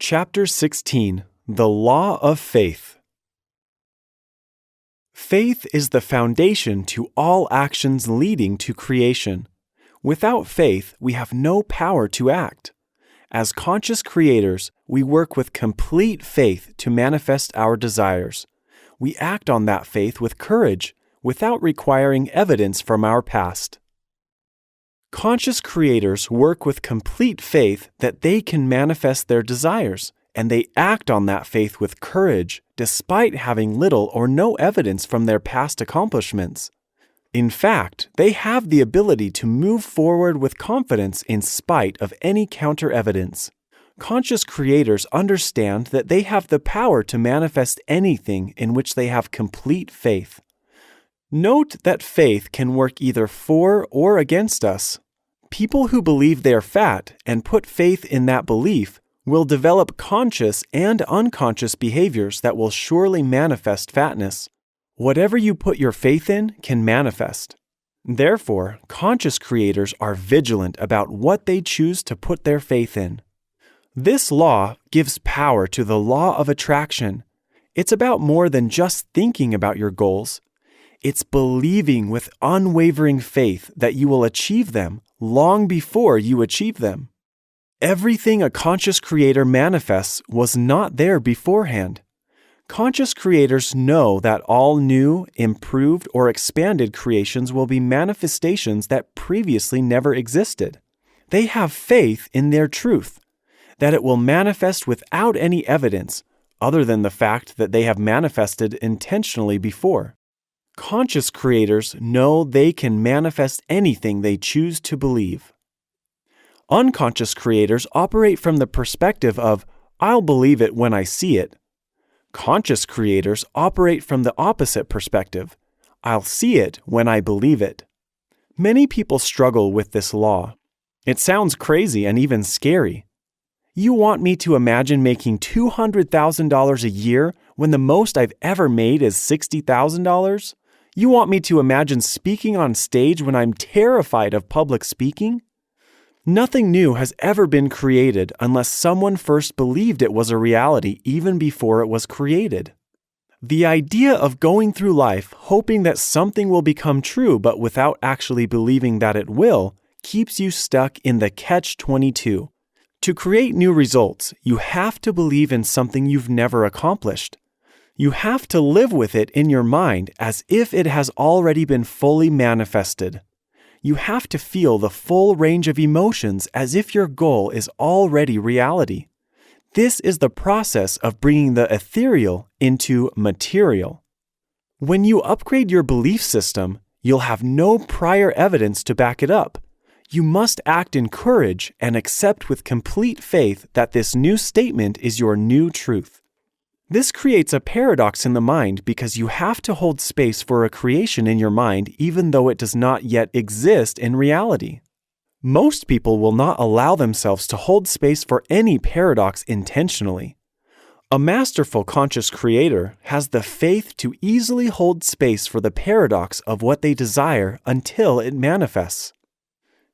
Chapter 16, The Law of Faith. Faith is the foundation to all actions leading to creation. Without faith, we have no power to act. As conscious creators, we work with complete faith to manifest our desires. We act on that faith with courage, without requiring evidence from our past. Conscious creators work with complete faith that they can manifest their desires, and they act on that faith with courage, despite having little or no evidence from their past accomplishments. In fact, they have the ability to move forward with confidence in spite of any counter-evidence. Conscious creators understand that they have the power to manifest anything in which they have complete faith. Note that faith can work either for or against us. People who believe they are fat and put faith in that belief will develop conscious and unconscious behaviors that will surely manifest fatness. Whatever you put your faith in can manifest. Therefore, conscious creators are vigilant about what they choose to put their faith in. This law gives power to the law of attraction. It's about more than just thinking about your goals. It's believing with unwavering faith that you will achieve them long before you achieve them. Everything a conscious creator manifests was not there beforehand. Conscious creators know that all new, improved, or expanded creations will be manifestations that previously never existed. They have faith in their truth, that it will manifest without any evidence, other than the fact that they have manifested intentionally before. Conscious creators know they can manifest anything they choose to believe. Unconscious creators operate from the perspective of, "I'll believe it when I see it." Conscious creators operate from the opposite perspective, "I'll see it when I believe it." Many people struggle with this law. It sounds crazy and even scary. You want me to imagine making $200,000 a year when the most I've ever made is $60,000? You want me to imagine speaking on stage when I'm terrified of public speaking? Nothing new has ever been created unless someone first believed it was a reality even before it was created. The idea of going through life hoping that something will become true but without actually believing that it will keeps you stuck in the catch-22. To create new results, you have to believe in something you've never accomplished. You have to live with it in your mind as if it has already been fully manifested. You have to feel the full range of emotions as if your goal is already reality. This is the process of bringing the ethereal into material. When you upgrade your belief system, you'll have no prior evidence to back it up. You must act in courage and accept with complete faith that this new statement is your new truth. This creates a paradox in the mind because you have to hold space for a creation in your mind even though it does not yet exist in reality. Most people will not allow themselves to hold space for any paradox intentionally. A masterful conscious creator has the faith to easily hold space for the paradox of what they desire until it manifests.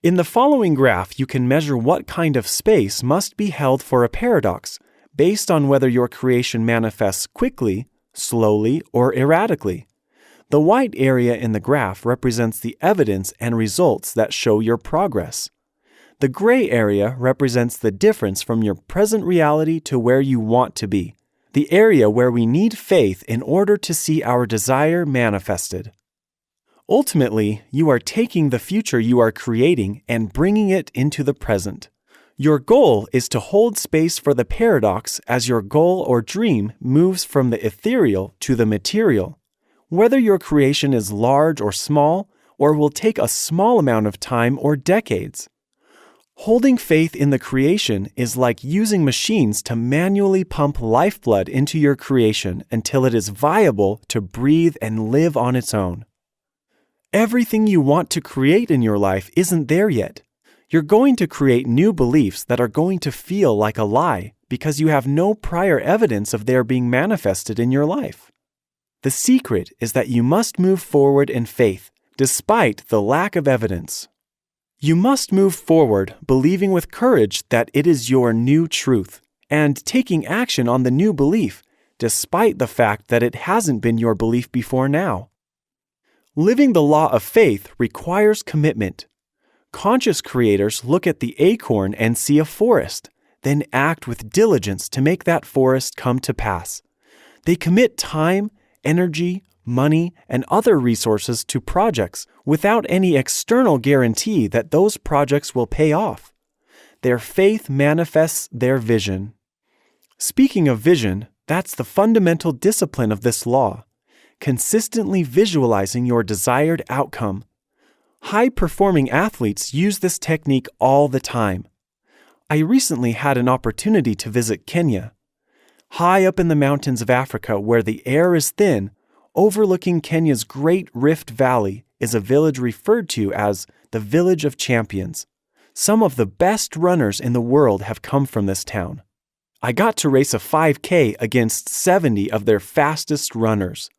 In the following graph, you can measure what kind of space must be held for a paradox, based on whether your creation manifests quickly, slowly, or erratically. The white area in the graph represents the evidence and results that show your progress. The gray area represents the difference from your present reality to where you want to be, the area where we need faith in order to see our desire manifested. Ultimately, you are taking the future you are creating and bringing it into the present. Your goal is to hold space for the paradox as your goal or dream moves from the ethereal to the material. Whether your creation is large or small, or will take a small amount of time or decades. Holding faith in the creation is like using machines to manually pump lifeblood into your creation until it is viable to breathe and live on its own. Everything you want to create in your life isn't there yet. You're going to create new beliefs that are going to feel like a lie because you have no prior evidence of their being manifested in your life. The secret is that you must move forward in faith despite the lack of evidence. You must move forward believing with courage that it is your new truth. and taking action on the new belief, despite the fact that it hasn't been your belief before now. Living the law of faith requires commitment. Conscious creators look at the acorn and see a forest, then act with diligence to make that forest come to pass. They commit time, energy, money, and other resources to projects without any external guarantee that those projects will pay off. Their faith manifests their vision. Speaking of vision, that's the fundamental discipline of this law, consistently visualizing your desired outcome. High-performing athletes use this technique all the time. I recently had an opportunity to visit Kenya. High up in the mountains of Africa, where the air is thin, overlooking Kenya's Great Rift Valley is a village referred to as the Village of Champions. Some of the best runners in the world have come from this town. I got to race a 5K against 70 of their fastest runners.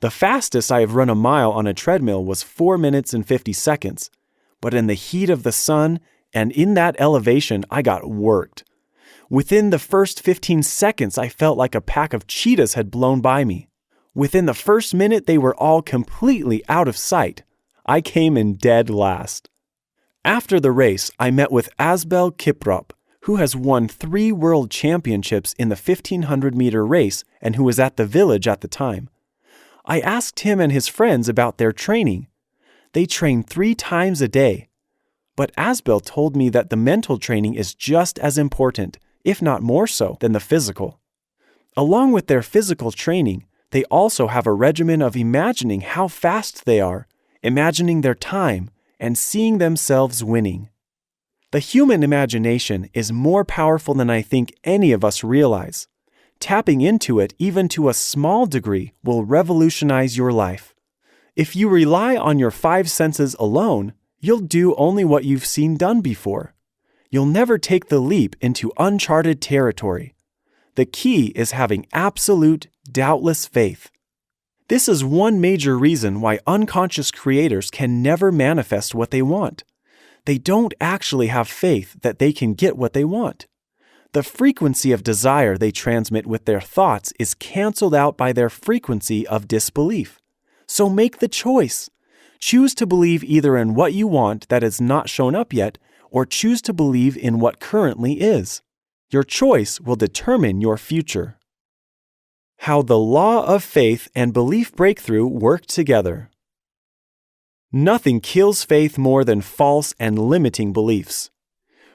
The fastest I have run a mile on a treadmill was 4 minutes and 50 seconds, but in the heat of the sun and in that elevation, I got worked. Within the first 15 seconds, I felt like a pack of cheetahs had blown by me. Within the first minute, they were all completely out of sight. I came in dead last. After the race, I met with Asbel Kiprop, who has won 3 world championships in the 1500-meter race and who was at the village at the time. I asked him and his friends about their training. They train 3 times a day. But Asbel told me that the mental training is just as important, if not more so, than the physical. Along with their physical training, they also have a regimen of imagining how fast they are, imagining their time, and seeing themselves winning. The human imagination is more powerful than I think any of us realize. Tapping into it, even to a small degree, will revolutionize your life. If you rely on your 5 senses alone, you'll do only what you've seen done before. You'll never take the leap into uncharted territory. The key is having absolute, doubtless faith. This is one major reason why unconscious creators can never manifest what they want. They don't actually have faith that they can get what they want. The frequency of desire they transmit with their thoughts is canceled out by their frequency of disbelief. So make the choice. Choose to believe either in what you want that has not shown up yet, or choose to believe in what currently is. Your choice will determine your future. How the law of faith and belief breakthrough work together. Nothing kills faith more than false and limiting beliefs.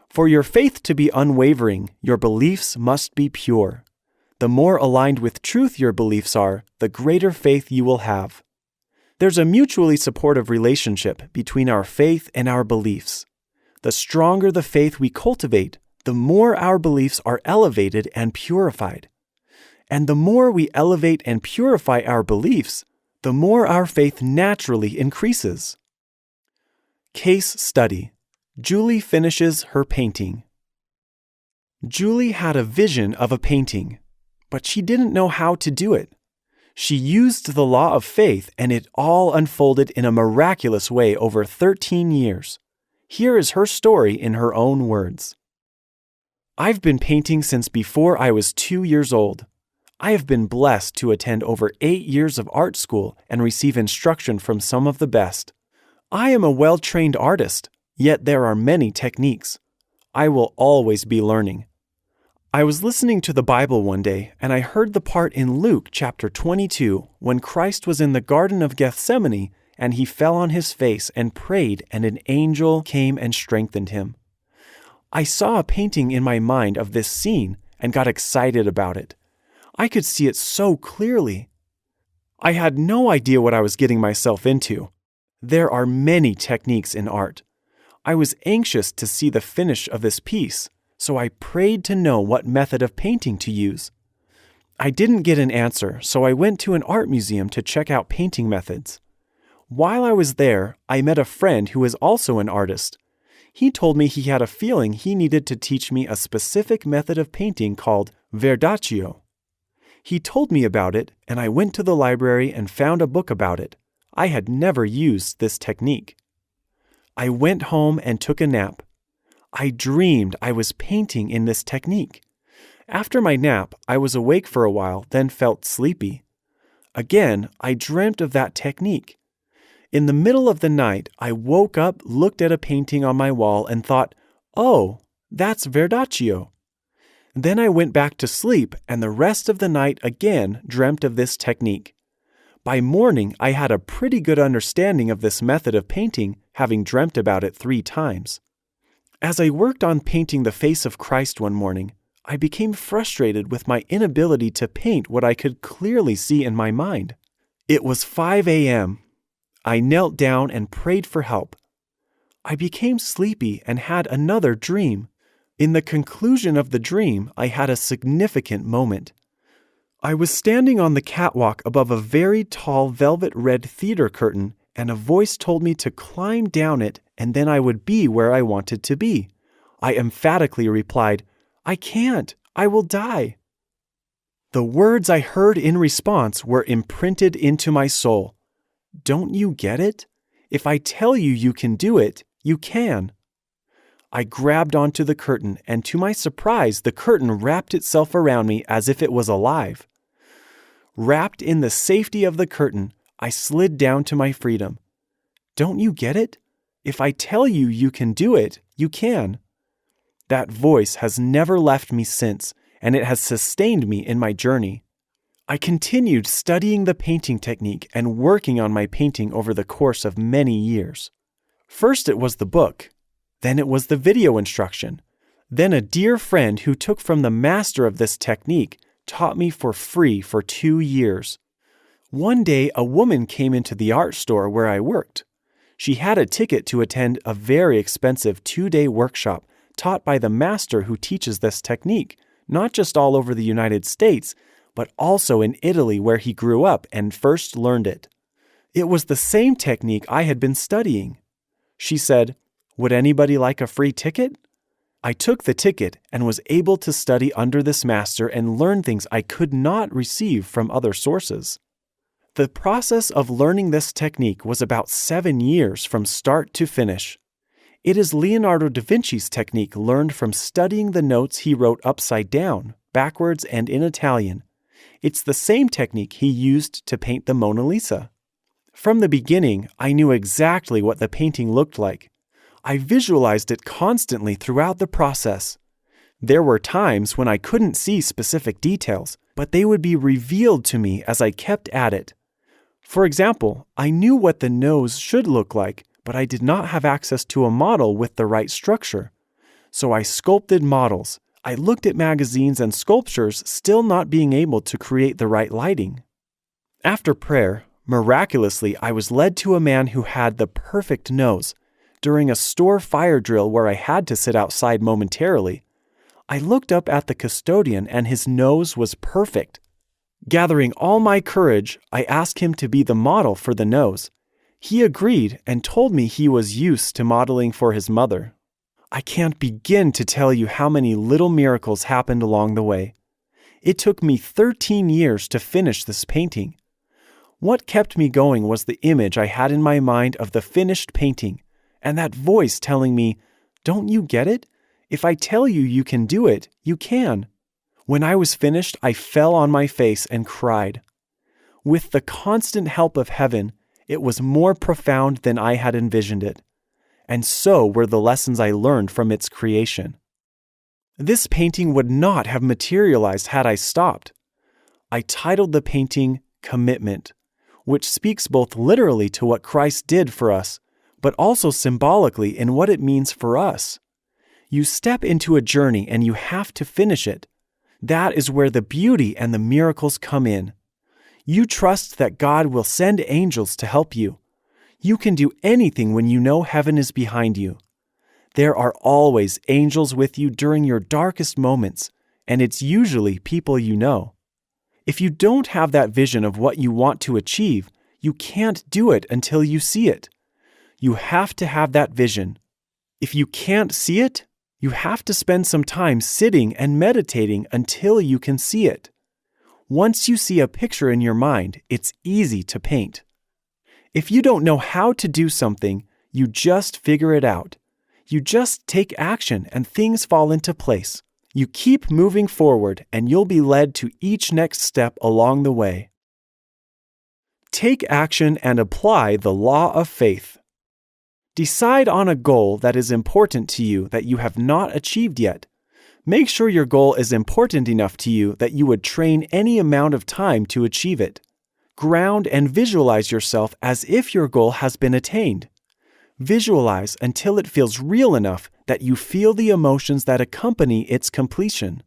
For your faith to be unwavering, your beliefs must be pure. The more aligned with truth your beliefs are, the greater faith you will have. There's a mutually supportive relationship between our faith and our beliefs. The stronger the faith we cultivate, the more our beliefs are elevated and purified. And the more we elevate and purify our beliefs, the more our faith naturally increases. Case study. Julie finishes her painting. Julie had a vision of a painting, but she didn't know how to do it. She used the law of faith, and it all unfolded in a miraculous way over 13 years. Here is her story in her own words. I've been painting since before I was 2 years old. I have been blessed to attend over 8 years of art school and receive instruction from some of the best. I am a well-trained artist, yet there are many techniques. I will always be learning. I was listening to the Bible one day, and I heard the part in Luke chapter 22 when Christ was in the Garden of Gethsemane, and he fell on his face and prayed, and an angel came and strengthened him. I saw a painting in my mind of this scene and got excited about it. I could see it so clearly. I had no idea what I was getting myself into. There are many techniques in art. I was anxious to see the finish of this piece, so I prayed to know what method of painting to use. I didn't get an answer, so I went to an art museum to check out painting methods. While I was there, I met a friend who is also an artist. He told me he had a feeling he needed to teach me a specific method of painting called verdaccio. He told me about it, and I went to the library and found a book about it. I had never used this technique. I went home and took a nap. I dreamed I was painting in this technique. After my nap, I was awake for a while, then felt sleepy. Again, I dreamt of that technique. In the middle of the night, I woke up, looked at a painting on my wall, and thought, "Oh, that's Verdaccio." Then I went back to sleep, and the rest of the night again dreamt of this technique. By morning, I had a pretty good understanding of this method of painting, having dreamt about it 3 times. As I worked on painting the face of Christ one morning, I became frustrated with my inability to paint what I could clearly see in my mind. It was 5 a.m. I knelt down and prayed for help. I became sleepy and had another dream. In the conclusion of the dream, I had a significant moment. I was standing on the catwalk above a very tall velvet red theater curtain, and a voice told me to climb down it, and then I would be where I wanted to be. I emphatically replied, "I can't. I will die." The words I heard in response were imprinted into my soul. Don't you get it? If I tell you you can do it, you can. I grabbed onto the curtain, and to my surprise, the curtain wrapped itself around me as if it was alive. Wrapped in the safety of the curtain, I slid down to my freedom. Don't you get it? If I tell you you can do it, you can. That voice has never left me since, and it has sustained me in my journey. I continued studying the painting technique and working on my painting over the course of many years. First it was the book. Then it was the video instruction. Then a dear friend who took from the master of this technique taught me for free for 2 years. One day, a woman came into the art store where I worked. She had a ticket to attend a very expensive 2-day workshop taught by the master who teaches this technique, not just all over the United States, but also in Italy where he grew up and first learned it. It was the same technique I had been studying. She said, "Would anybody like a free ticket?" I took the ticket and was able to study under this master and learn things I could not receive from other sources. The process of learning this technique was about 7 years from start to finish. It is Leonardo da Vinci's technique learned from studying the notes he wrote upside down, backwards, and in Italian. It's the same technique he used to paint the Mona Lisa. From the beginning, I knew exactly what the painting looked like. I visualized it constantly throughout the process. There were times when I couldn't see specific details, but they would be revealed to me as I kept at it. For example, I knew what the nose should look like, but I did not have access to a model with the right structure. So I sculpted models. I looked at magazines and sculptures, still not being able to create the right lighting. After prayer, miraculously, I was led to a man who had the perfect nose. During a store fire drill where I had to sit outside momentarily, I looked up at the custodian and his nose was perfect. Gathering all my courage, I asked him to be the model for the nose. He agreed and told me he was used to modeling for his mother. I can't begin to tell you how many little miracles happened along the way. It took me 13 years to finish this painting. What kept me going was the image I had in my mind of the finished painting, and that voice telling me, "Don't you get it? If I tell you you can do it, you can." When I was finished, I fell on my face and cried. With the constant help of heaven, it was more profound than I had envisioned it. And so were the lessons I learned from its creation. This painting would not have materialized had I stopped. I titled the painting Commitment, which speaks both literally to what Christ did for us, but also symbolically in what it means for us. You step into a journey and you have to finish it. That is where the beauty and the miracles come in. You trust that God will send angels to help you. You can do anything when you know heaven is behind you. There are always angels with you during your darkest moments, and it's usually people you know. If you don't have that vision of what you want to achieve, you can't do it until you see it. You have to have that vision. If you can't see it, you have to spend some time sitting and meditating until you can see it. Once you see a picture in your mind, it's easy to paint. If you don't know how to do something, you just figure it out. You just take action and things fall into place. You keep moving forward and you'll be led to each next step along the way. Take action and apply the law of faith. Decide on a goal that is important to you that you have not achieved yet. Make sure your goal is important enough to you that you would train any amount of time to achieve it. Ground and visualize yourself as if your goal has been attained. Visualize until it feels real enough that you feel the emotions that accompany its completion.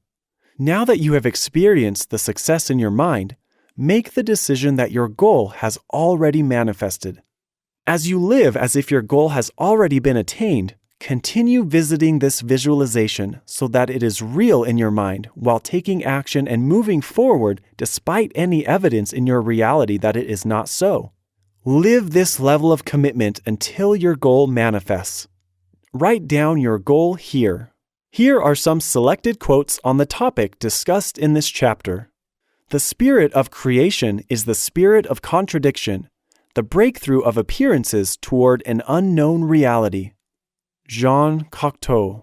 Now that you have experienced the success in your mind, make the decision that your goal has already manifested. As you live as if your goal has already been attained, continue visiting this visualization so that it is real in your mind while taking action and moving forward despite any evidence in your reality that it is not so. Live this level of commitment until your goal manifests. Write down your goal here. Here are some selected quotes on the topic discussed in this chapter. The spirit of creation is the spirit of contradiction, the breakthrough of appearances toward an unknown reality. Jean Cocteau.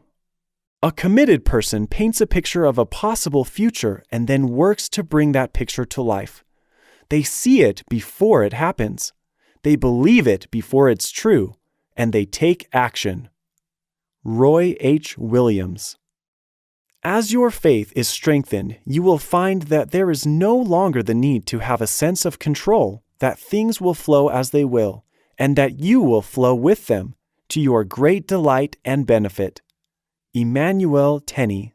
A committed person paints a picture of a possible future and then works to bring that picture to life. They see it before it happens. They believe it before it's true, and they take action. Roy H. Williams. As your faith is strengthened, you will find that there is no longer the need to have a sense of control, that things will flow as they will, and that you will flow with them, to your great delight and benefit. Emmanuel Tenney.